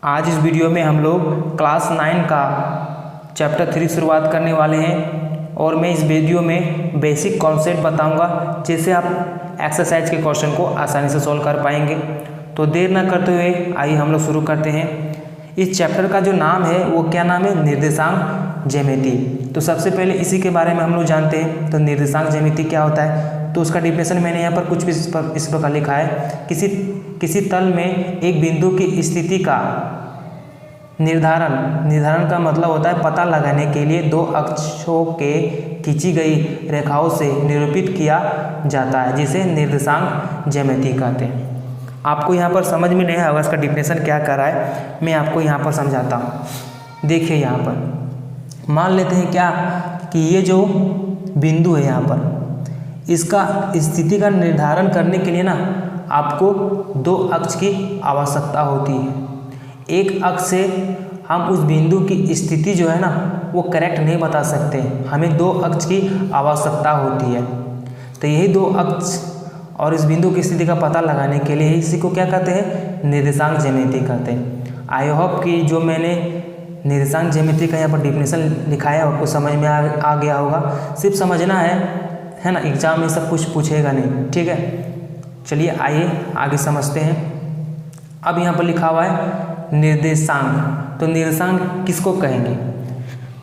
आज इस वीडियो में हम लोग क्लास 9 का चैप्टर 3 शुरुआत करने वाले हैं और मैं इस वीडियो में बेसिक कॉन्सेप्ट बताऊंगा जिससे आप एक्सरसाइज के क्वेश्चन को आसानी से सॉल्व कर पाएंगे। तो देर ना करते हुए आइए हम लोग शुरू करते हैं। इस चैप्टर का जो नाम है वो क्या नाम है? निर्देशांक ज्यामिति। तो सबसे पहले इसी के बारे में हम लोग जानते हैं। तो निर्देशांक ज्यामिति क्या होता है? तो उसका डिफिनेशन मैंने यहाँ पर कुछ भी इस प्रकार लिखा है। किसी तल में एक बिंदु की स्थिति का निर्धारण का मतलब होता है पता लगाने के लिए दो अक्षों के खींची गई रेखाओं से निरूपित किया जाता है, जिसे निर्देशांक ज्यामिति कहते हैं। आपको यहाँ पर समझ में नहीं आएगा इसका डिफिनेशन क्या कर रहा है, मैं आपको यहाँ पर समझाता हूँ। देखिए यहाँ पर मान लेते हैं क्या कि ये जो बिंदु है यहाँ पर इसका स्थिति का निर्धारण करने के लिए ना आपको दो अक्ष की आवश्यकता होती है। एक अक्ष से हम उस बिंदु की स्थिति जो है ना वो करेक्ट नहीं बता सकते, हमें दो अक्ष की आवश्यकता होती है। तो यही दो अक्ष और इस बिंदु की स्थिति का पता लगाने के लिए इसी को क्या कहते हैं? निर्देशांक ज्यामिति कहते हैं। आई होप कि जो मैंने निर्देशांक ज्यामिति का यहाँ पर डिफिनेशन लिखा है आपको समझ में आ गया होगा। सिर्फ समझना है ना, एग्जाम में सब कुछ पूछेगा नहीं, ठीक है। चलिए आइए आगे समझते हैं। अब यहाँ पर लिखा हुआ है निर्देशांक। तो निर्देशांक किसको कहेंगे?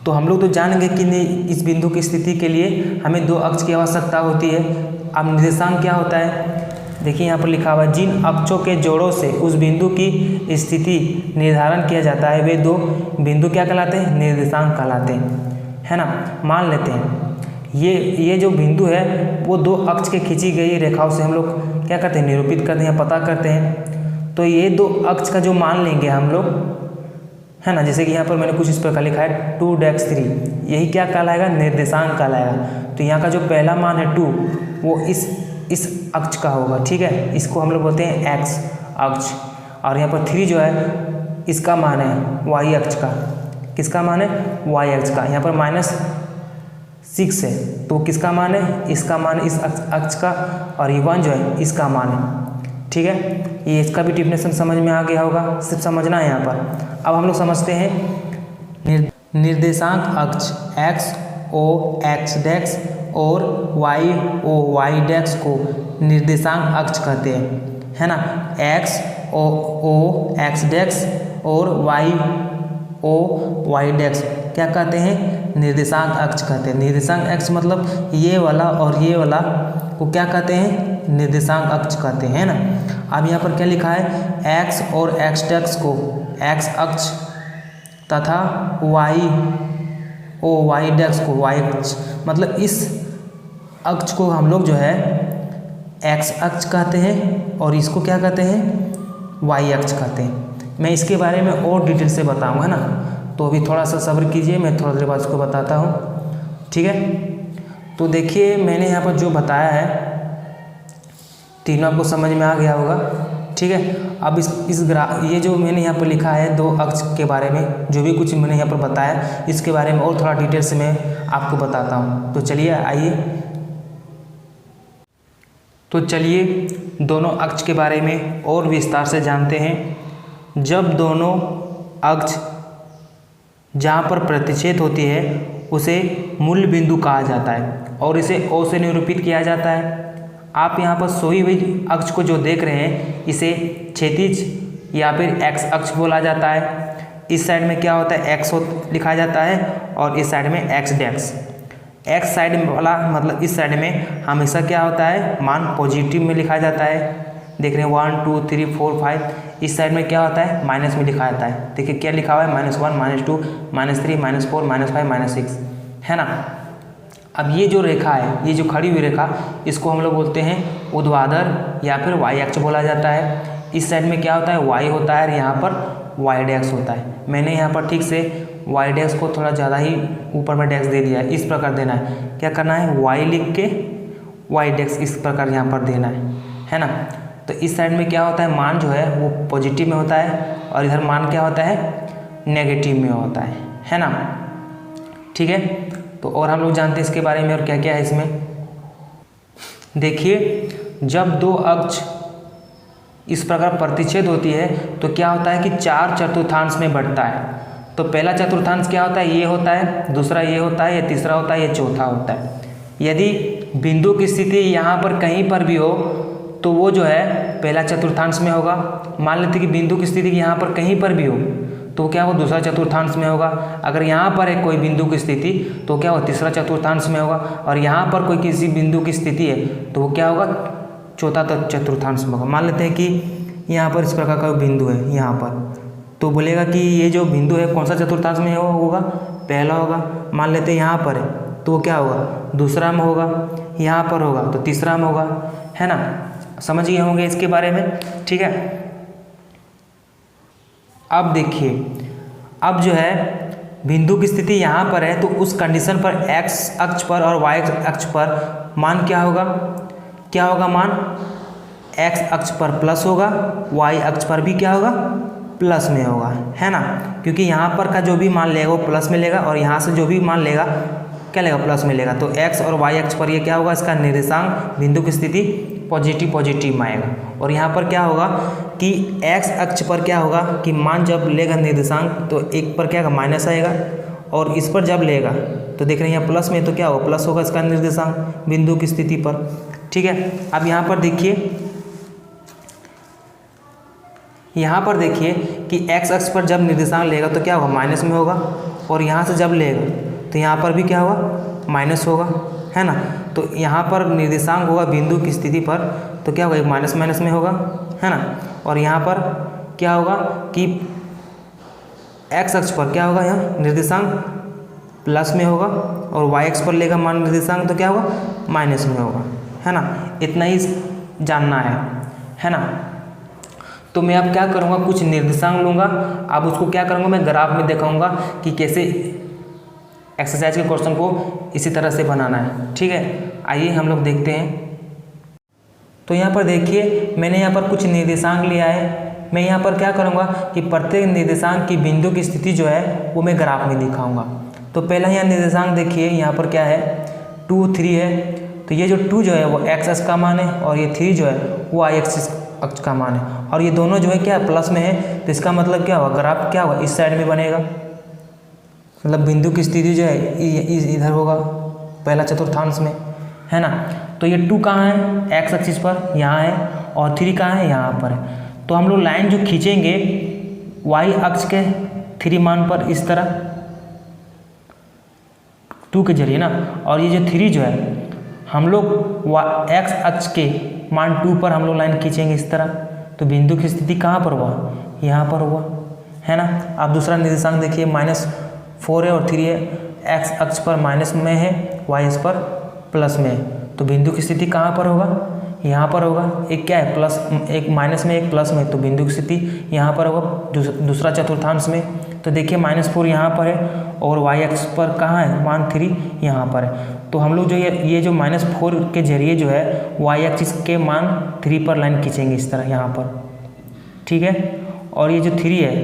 तो हम लोग तो जानेंगे कि इस बिंदु की स्थिति के लिए हमें दो अक्ष की आवश्यकता होती है। अब निर्देशांक क्या होता है? देखिए यहाँ पर लिखा हुआ है जिन अक्षों के जोड़ों से उस बिंदु की स्थिति निर्धारण किया जाता है वे दो बिंदु क्या कहलाते हैं? निर्देशांक कहलाते हैं, है ना। मान लेते हैं ये जो बिंदु है वो दो अक्ष के खींची गई रेखाओं से हम लोग क्या करते हैं? निरूपित करते हैं, पता करते हैं। तो ये दो अक्ष का जो मान लेंगे हम लोग, है ना, जैसे कि यहाँ पर मैंने कुछ इस प्रकार लिखा है 2-3, यही क्या कहलाएगा? निर्देशांक कहलाएगा। तो यहाँ का जो पहला मान है 2 वो इस अक्ष का होगा, ठीक है। इसको हम लोग बोलते हैं एक्स अक्ष। और यहाँ पर 3 जो है इसका मान है वाई अक्ष का। किसका मान है? वाई अक्ष का। यहाँ पर -6 है तो किसका मान है? इसका मान है इस अक्ष का। और ये 1 जो है इसका मान है, ठीक है। ये इसका भी डिफिनेशन समझ में आ गया होगा, सिर्फ समझना है यहाँ पर। अब हम लोग समझते हैं निर्देशांक अक्ष एक्स ओ एक्स डैक्स और वाई ओ वाई डैक्स को निर्देशांक अक्ष कहते हैं, है ना। एक्स ओ एक्स डैक्स और वाई ओ वाई डैक्स क्या कहते हैं? निर्देशांक अक्ष कहते हैं। निर्देशांक अक्ष मतलब ये वाला और ये वाला को क्या कहते हैं? निर्देशांक अक्ष कहते हैं ना। अब यहाँ पर क्या लिखा है? एक्स और एक्स डैक्स को एक्स अक्ष तथा वाई डैक्स को वाई अक्ष, मतलब इस अक्ष को हम लोग जो है एक्स अक्ष कहते हैं और इसको क्या कहते हैं? वाई अक्ष कहते हैं। मैं इसके बारे में और डिटेल से बताऊंगा ना, तो अभी थोड़ा सा सब्र कीजिए, मैं थोड़ा देर बाद इसको बताता हूँ, ठीक है। तो देखिए मैंने यहाँ पर जो बताया है तीनों आपको समझ में आ गया होगा, ठीक है। अब ये जो मैंने यहाँ पर लिखा है दो अक्ष के बारे में, जो भी कुछ मैंने यहाँ पर बताया इसके बारे में और थोड़ा डिटेल से मैं आपको बताता हूँ। तो चलिए दोनों अक्ष के बारे में और विस्तार से जानते हैं। जब दोनों अक्ष जहाँ पर प्रतिच्छेद होती है उसे मूल बिंदु कहा जाता है और इसे ओ से निरूपित किया जाता है। आप यहाँ पर सोई हुई अक्ष को जो देख रहे हैं इसे क्षैतिज या फिर एक्स अक्ष बोला जाता है। इस साइड में क्या होता है? एक्स लिखा जाता है और इस साइड में एक्स डैक्स। एक्स साइड वाला मतलब इस साइड में हमेशा क्या होता है? मान पॉजिटिव में लिखा जाता है। देख रहे हैं 1 2 3 4 5। इस साइड में क्या होता है? माइनस में लिखा जाता है। देखिए क्या लिखा हुआ है? -1 -2 -3 -4 -5 -6, है ना। अब ये जो रेखा है, ये जो खड़ी हुई रेखा, इसको हम लोग बोलते हैं ऊर्ध्वाधर या फिर वाई अक्ष बोला जाता है। इस साइड में क्या होता है? वाई होता है और यहाँ पर वाई डैक्स होता है। मैंने यहाँ पर ठीक से वाई डैक्स को थोड़ा ज़्यादा ही ऊपर में डैक्स दे दिया है। इस प्रकार देना है, क्या करना है? वाई लिख के वाई डैक्स इस प्रकार यहाँ पर देना है ना। तो इस साइड में क्या होता है? मान जो है वो पॉजिटिव में होता है और इधर मान क्या होता है? नेगेटिव में होता है ना, ठीक है। तो और हम लोग जानते हैं इसके बारे में और क्या क्या है इसमें। देखिए जब दो अक्ष इस प्रकार प्रतिच्छेद होती है तो क्या होता है कि 4 चतुर्थांश में बढ़ता है। तो पहला चतुर्थांश क्या होता है, ये होता है, दूसरा ये होता है, ये तीसरा होता है, ये चौथा होता है। यदि बिंदु की स्थिति यहाँ पर कहीं पर भी हो तो वो जो है पहला चतुर्थांश में होगा। मान लेते कि बिंदु की स्थिति यहाँ पर कहीं पर भी हो तो क्या हो, दूसरा चतुर्थांश में होगा। अगर यहाँ पर है कोई बिंदु की स्थिति तो क्या हो, तीसरा चतुर्थांश में होगा। और यहाँ पर कोई किसी बिंदु की स्थिति है तो वो क्या होगा, चौथा चतुर्थांश में होगा। मान लेते हैं कि यहाँ पर इस प्रकार का बिंदु है यहाँ पर, तो बोलेगा कि ये जो बिंदु है कौन सा चतुर्थांश में होगा, पहला होगा। मान लेते हैं यहाँ पर है तो वो क्या होगा, दूसरा में होगा। यहाँ पर होगा तो तीसरा में होगा, है ना। समझ गए होंगे इसके बारे में, ठीक है। अब देखिए, अब जो है बिंदु की स्थिति यहाँ पर है तो उस कंडीशन पर x अक्ष पर और y अक्ष पर मान क्या होगा, क्या होगा मान, x अक्ष पर प्लस होगा, y अक्ष पर भी क्या होगा, प्लस में होगा, है ना। क्योंकि यहाँ पर का जो भी मान लेगा वो प्लस में लेगा और यहाँ से जो भी मान लेगा क्या लेगा, प्लस में लेगा। तो x और y अक्ष पर ये क्या होगा, इसका निर्देशांक बिंदु की स्थिति पॉजिटिव में आएगा। और यहाँ पर क्या होगा कि x अक्ष पर क्या होगा कि मान जब लेगा निर्देशांक तो एक पर क्या होगा, माइनस आएगा। और इस पर जब लेगा तो देख रहे हैं यहाँ प्लस में तो क्या होगा, प्लस होगा इसका निर्देशांक बिंदु की स्थिति पर, ठीक है। अब यहाँ पर देखिए, यहाँ पर देखिए कि x अक्ष पर जब निर्देशांक लेगा तो क्या होगा, माइनस में होगा। और यहाँ से जब लेगा तो यहाँ पर भी क्या होगा, माइनस होगा, है ना। तो यहाँ पर निर्देशांक होगा बिंदु की स्थिति पर तो क्या होगा, एक माइनस माइनस में होगा, है ना। और यहाँ पर क्या होगा कि x अक्ष पर क्या होगा, यहाँ निर्देशांक प्लस में होगा और y अक्ष पर लेगा मान निर्देशांक तो क्या होगा, माइनस में होगा, है ना। इतना ही जानना है ना। तो मैं अब क्या करूँगा, कुछ निर्देशांक लूँगा, अब उसको क्या करूँगा, मैं ग्राफ में दिखाऊँगा कि कैसे एक्सरसाइज के क्वेश्चन को इसी तरह से बनाना है, ठीक है। आइए हम लोग देखते हैं। तो यहाँ पर देखिए, मैंने यहाँ पर कुछ निर्देशांक लिया है। मैं यहाँ पर क्या करूँगा कि प्रत्येक निर्देशांक की बिंदु की स्थिति जो है वो मैं ग्राफ में दिखाऊँगा। तो पहला यहाँ निर्देशांक देखिए, यहाँ पर क्या है, 2, 3 है। तो ये जो 2 जो है वो x अक्ष का मान है और ये 3 जो है वो y अक्ष का मान है। और ये दोनों जो है क्या प्लस में है, तो इसका मतलब क्या होगा, ग्राफ क्या होगा, इस साइड में बनेगा। मतलब बिंदु की स्थिति जो है इधर होगा पहला चतुर्थांश में, है ना। तो ये 2 कहाँ है, x एक्सिस पर यहाँ है, और 3 कहाँ है, यहाँ पर है। तो हम लोग लाइन जो खींचेंगे y अक्ष के 3 मान पर इस तरह 2 के जरिए ना, और ये जो 3 जो है हम लोग x अक्ष के मान 2 पर हम लोग लाइन खींचेंगे इस तरह। तो बिंदु की स्थिति कहाँ पर हुआ, यहाँ पर हुआ, है ना। अब दूसरा निर्देशांक देखिए, -4 है और 3 है, x अक्ष पर माइनस में है, y अक्ष पर प्लस में है। तो बिंदु की स्थिति कहाँ पर होगा, यहाँ पर होगा। एक क्या है, प्लस, एक माइनस में एक प्लस में, तो बिंदु की स्थिति यहाँ पर होगा दूसरा चतुर्थांश में। तो देखिए -4 यहाँ पर है और y अक्ष पर कहाँ है, मान 3 यहाँ पर है। तो हम लोग जो ये जो -4 के जरिए जो है y एक्सिस के मान 3 पर लाइन खींचेंगे इस तरह यहाँ पर, ठीक है। और ये जो 3 है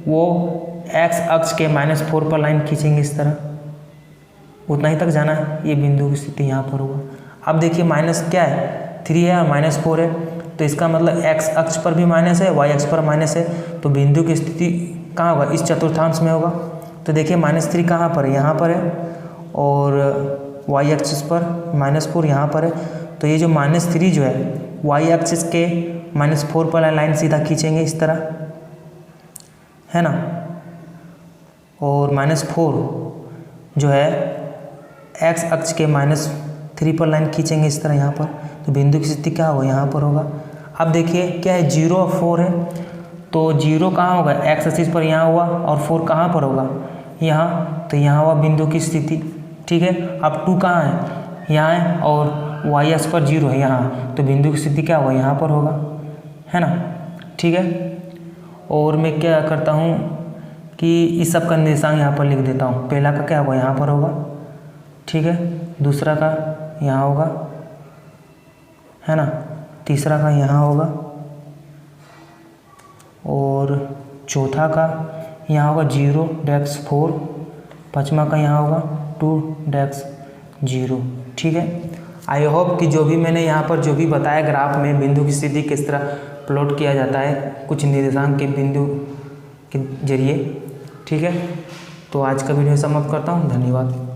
वो x अक्ष के -4 पर लाइन खींचेंगे इस तरह, उतना ही तक जाना है। ये बिंदु की स्थिति यहाँ पर होगा। अब देखिए माइनस क्या है, 3 है और -4 है, तो इसका मतलब x अक्ष पर भी माइनस है, y अक्ष पर माइनस है। तो बिंदु की स्थिति कहाँ होगा, इस चतुर्थांश में होगा। तो देखिए -3 कहाँ पर है, यहाँ पर है, और y एक्सिस पर -4 यहाँ पर है। तो ये जो -3 जो है y एक्सिस के -4 पर लाइन सीधा खींचेंगे इस तरह, है ना। और -4 जो है x अक्ष के -3 पर लाइन खींचेंगे इस तरह यहाँ पर। तो बिंदु की स्थिति क्या होगा, यहाँ पर होगा। अब देखिए क्या है, 0 और 4 है, तो 0 कहाँ होगा, x एक्सिस पर यहाँ हुआ, और 4 कहाँ पर होगा, यहाँ। तो यहाँ हुआ बिंदु की स्थिति, ठीक है। अब 2 कहाँ है, यहाँ है, और y अक्ष पर 0 है यहाँ। तो बिंदु की स्थिति क्या होगा, यहाँ पर होगा, है ना, ठीक है। और मैं क्या करता हूँ कि इस सब का निर्देशांक यहाँ पर लिख देता हूँ। पहला का क्या होगा, यहाँ पर होगा, ठीक है। दूसरा का यहाँ होगा, है ना। तीसरा का यहाँ होगा, और चौथा का यहाँ होगा 0-4, पाँचवा का यहाँ होगा 2-0, ठीक है। आई होप कि जो भी मैंने यहाँ पर जो भी बताया ग्राफ में बिंदु की स्थिति किस तरह प्लॉट किया जाता है कुछ निर्देशांक के बिंदु के जरिए। ठीक है, तो आज का वीडियो समाप्त करता हूँ। धन्यवाद।